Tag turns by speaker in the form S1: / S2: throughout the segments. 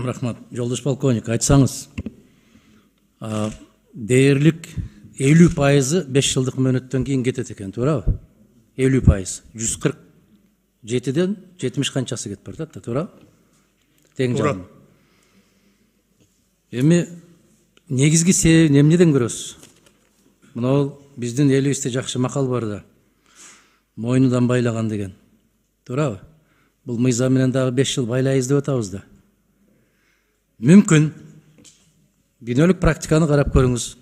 S1: Рахмат. Жолдош полковник, айтсаңыз, дээрлик 50% 5 жылдык мөөнөттөн кийин кетет экен, туурабы? 50%. 147ден 70 канчасы кетип баратат, туурабы? Тең жагын. Эми негизги себебин эмнеден көрөсүз? Мына биздин элибизде жакшы макал бар да. Мойнудан байлаган деген. Туурабы? Бул мыйзам менен дагы 5 жыл байлайбыз деп атабыз да. Мүмкүн дүйнөлүк практиканы карап көрүңүз.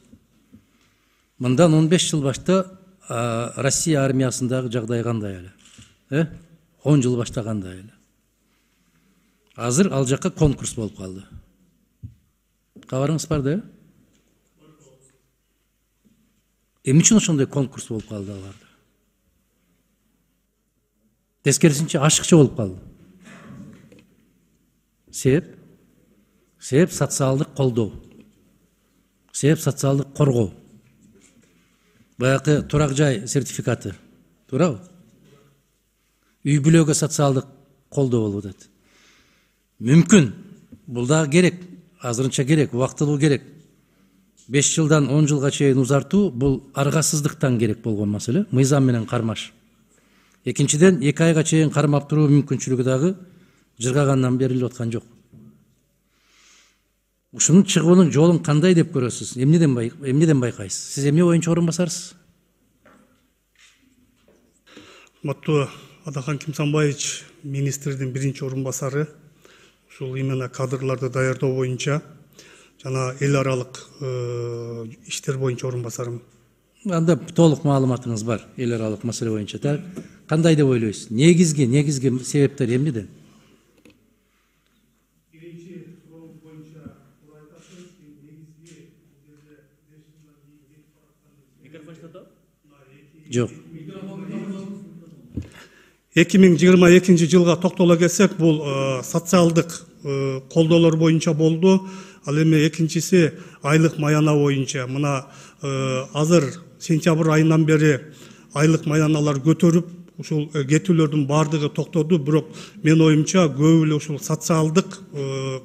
S1: Мындан 15 жыл башта Россия армиясындагы жагдай кандай эле? 10 жыл башта кандай эле? Азыр ал жакка конкурс болуп калды. Кабарыңыз бар да? Эмне үчүн ошондой конкурс болуп калды аларда? Тескерисинче ашыкча болуп калды. Себеп социалдык колдоо. Себеп социалдык коргоо. Баягы турак жай сертификаты. Туурабы? Үй бүлөгө социалдык колдоо болуп атат. Мүмкүн бул дагы керек, азырынча керек, убактылуу керек. 5 жылдан 10 жылга чейин узартуу бул аргасыздыктан керек болгон маселе, мыйзам менен кармаш. Экинчиден 2 айга чейин кармап туруу мүмкүнчүлүгү дагы жыргагандан берилип аткан жок. Ушунун чыгуунун жолун кандай деп көрөсүз? Эмнеден байкайсыз? Сиз эмне боюнча орун басарсыз?
S2: Маттуу Адахан Кимсанбаевич, министрдин биринчи орун басары, ушул именно кадрларды даярдоо боюнча жана эл аралык иштер боюнча орун басарым.
S1: Анда толук маалыматыңыз бар эл аралык маселе боюнча. Кандай деп ойлойсуз? Негизги себептер эмнеден? Жок.
S2: 2022 жылга токтоло келсек, бул социалдык колдоолор боюнча болду. Ал эми экинчиси айлык маяна боюнча. Мына азыр сентябрь айынан бери айлык маяналар көтөрүп, ушул кетүүлөрдүн бардыгы токтоду, бирок мен оюмча көбү эле ушул социалдык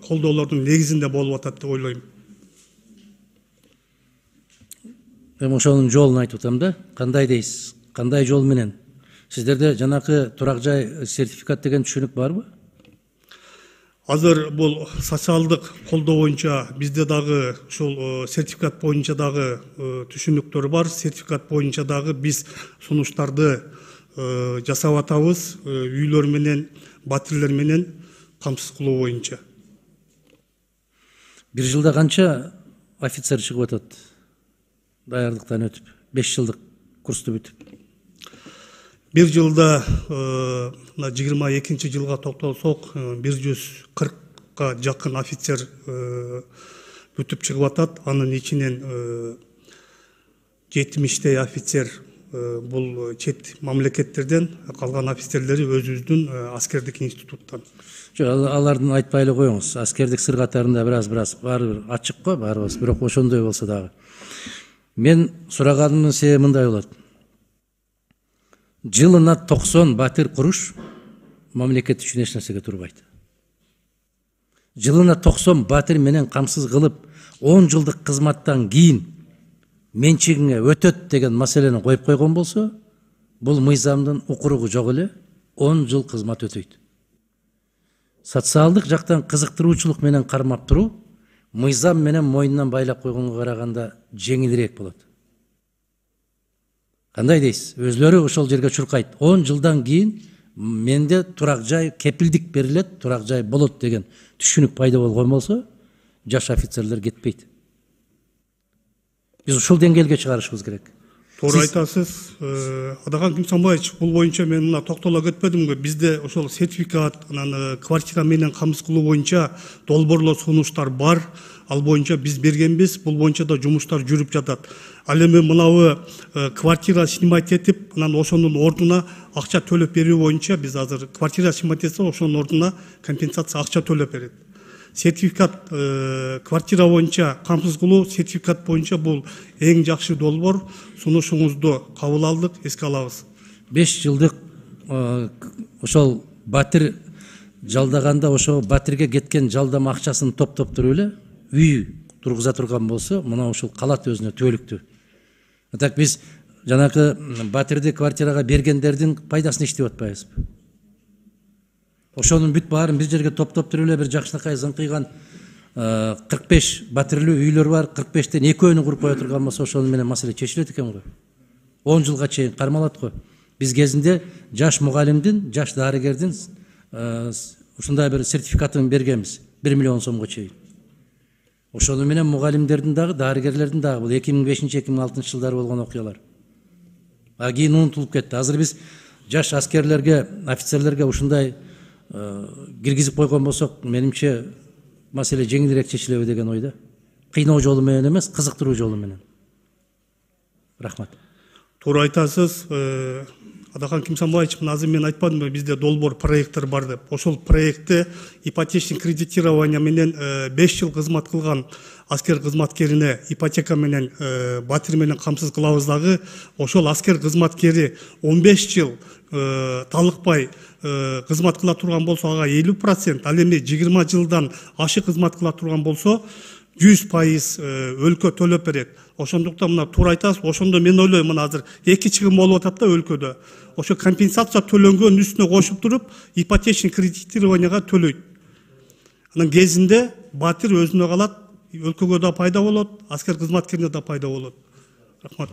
S2: колдоолордун негизинде болуп атат деп ойлойм.
S1: Мен ошонун жолун айтып атам да. Кандай дейсиз? Кандай жол менен? Сиздерде жанакы турак жай сертификат деген түшүнүк барбы?
S2: Азыр бул социалдык колдоо боюнча бизде дагы ушул сертификат боюнча дагы түшүнүктөр бар. Сертификат боюнча дагы биз сунуштарды жасап атабыз, үйлөр менен, батирлер менен камсыз кылуу боюнча.
S1: Бир жылда канча офицер чыгып атат? Даярдыктан өтүп, 5 жылдык курсту бүтүп.
S2: Бир жылда 22 жылга токтолсок 140га жакын офицер бүтүп чыгып атат. Анын ичинен 70 офицер бул чет мамлекеттерден, калган офицерлери өзүбүздүн аскердик институттан.
S1: Алардын айтпай эле коюңуз. Аскердик сыр катарында бир баары ачык го, баарыбыз, бирок ошондой болсо дагы. Мен сураганымдын себеби мындай болот. Жылына 90 батир куруш мамлекет үчүн эч нерсеге турбайт. Жылына 90 батир менен камсыз кылып, 10 жылдык кызматтан кийин менчигиңе өтөт деген маселени коюп койгон болсо, бул мыйзамдын укуругу жок эле, 10 жыл кызмат өтөйт. Социалдык жактан кызыктыруучулук менен кармап туруу мыйзам менен мойнунан байлап койгонго караганда жеңилирээк болот. Кандай дейсиз? Өзлөрү ошол жерге чуркайт. 10 жылдан кийин менде турак жай кепилдик берилет, турак жай болот деген түшүнүк пайда болгон болсо, жаш офицерлер кетпейт. Биз ушул деңгээлге чыгарышыбыз керек.
S2: Туура айтасыз. Адахан Кимсанбаевич, бул боюнча мен мына токтоло кетпедимби? Бизде ошол сертификат, анан квартира менен камсыз кылуу боюнча долбоорлор, сунуштар бар. Ал боюнча биз бергенбиз, бул боюнча да жумуштар жүрүп жатат. Ал эми мынабы квартира снимать этип, анан ошонун ордуна акча төлөп берүү боюнча биз азыр квартира снимать этсе, ошонун ордуна компенсация акча төлөп берет. Сертификат квартира боюнча камсыз кылуу, сертификат боюнча бул эң жакшы долбоор. Сунушуңузду кабыл алдык, эске алабыз.
S1: 5 жылдык ошол батир жалдаганда ошо батирге кеткен жалдама акчасын топтоп туруп эле үй тургуза турган болсо мына ушул калат өзүнө түбөлүктүү. Так биз жанакы батирди квартирага бергендердин пайдасын иштеп атпайбызбы? Ошонун бүт баарын бир жерге топтоп туруп эле бир жакшынакай зыңкыйган 45 батирлүү үйлөр бар, 45тен экөөнү куруп кое турган болсо ошонун менен маселе чечилет экен го. 10 жылга чейин кармалат го. Биз кезинде жаш мугалимдин, жаш дарыгердин ушундай бир сертификатын бергенбиз 1 миллион сомго чейин. Ошону менен мугалимдердин дагы, дарыгерлердин дагы бул 2005-2006 жылдары болгон окуялар. Кийин унутулуп кетти. Азыр биз жаш аскерлерге, офицерлерге ушундай киргизип койгон болсок, менимче маселе жеңилирээк чечилеби деген ойда. Кыйноо жолу менен эмес, кызыктыруу жолу менен. Рахмат.
S2: Туура айтасыз. Адахан Кимсанбаевич, азыр мен айтпадымбы, бизде долбоор проекттер бар деп. Ошол проектте ипотечный кредитирование менен 5 жыл кызмат кылган аскер кызматкерине ипотека менен батир менен камсыз кылабыз дагы. Ошол аскер кызматкери 15 жыл талыкпай кызмат кыла турган болсо ага 50%, ал эми 20 жылдан ашык кызмат кыла турган болсо 100% өлкө төлөп берет. Ошондуктан мына туура айтасыз. Ошондо мен ойлойм, мына азыр эки чыгым болуп атат да өлкөдө. Ошо компенсация төлөнгөн үстүнө кошуп туруп ипотечный кредитированияга төлөйт. Анын кезинде батир өзүнө калат, өлкөгө да пайда болот, аскер кызматкерине да пайда болот. Рахмат.